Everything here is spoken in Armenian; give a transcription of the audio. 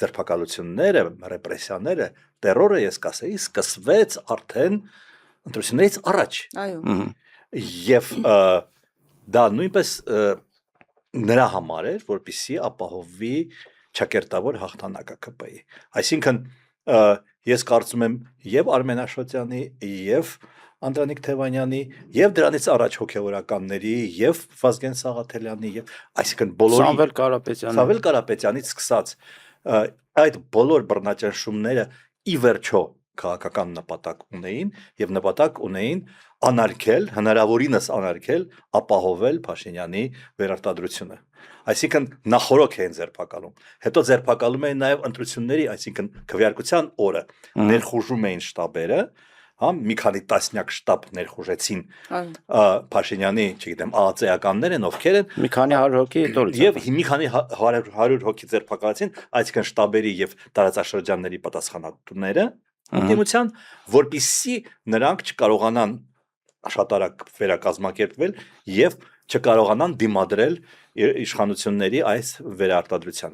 ձերբակալությունները, ռեպրեսիաները, տերորը ես կասեի սկսվեց արդեն ընտրություններից առաջ։ Այո։ Եվ դա նույնպես նրա համար էր, որպեսզի ապահովի ճակերտավոր հաղթանակը ԿՊ-ի։ Այսինքն ես կարծում եմ եւ Արմեն Աշոտյանի եւ Անդրանիկ Թևանյանի եւ դրանից առաջ հոգեվորականների եւ Վազգեն Սաղաթելյանի եւ այսինքն բոլորի Սամվել Կարապետյանից սկսած այդ բոլոր բռնաճնշումները ի վերջո քաղաքական նպատակ ունեին եւ նպատակ ունեին անարգել, հնարավորինս անարգել, ապահովել Փաշինյանի վերարտադրությունը։ Այսինքն նախորոք են ձերբակալում, հետո ձերբակալում էին նաեւ ընտրությունների, այսինքն քվեարկության օրը ներխուժում էին շտաբերը, հա, մի քանի տասնյակ շտաբ ներխուժեցին Փաշինյանի, չգիտեմ, ԱԱԾ-ականներ են, ովքեր են, մի քանի 100 հոգի եւ մի քանի 100 հոգի ձերբակալեցին, այսինքն շտաբերի եւ տարածաշրջանների պատասխանատուները անդիմության, որպիսի նրանք չկարողանան շատ արագ վերակազմակերպվել եւ չկարողանան դիմադրել իշխանությունների այս վերարտադրությանը։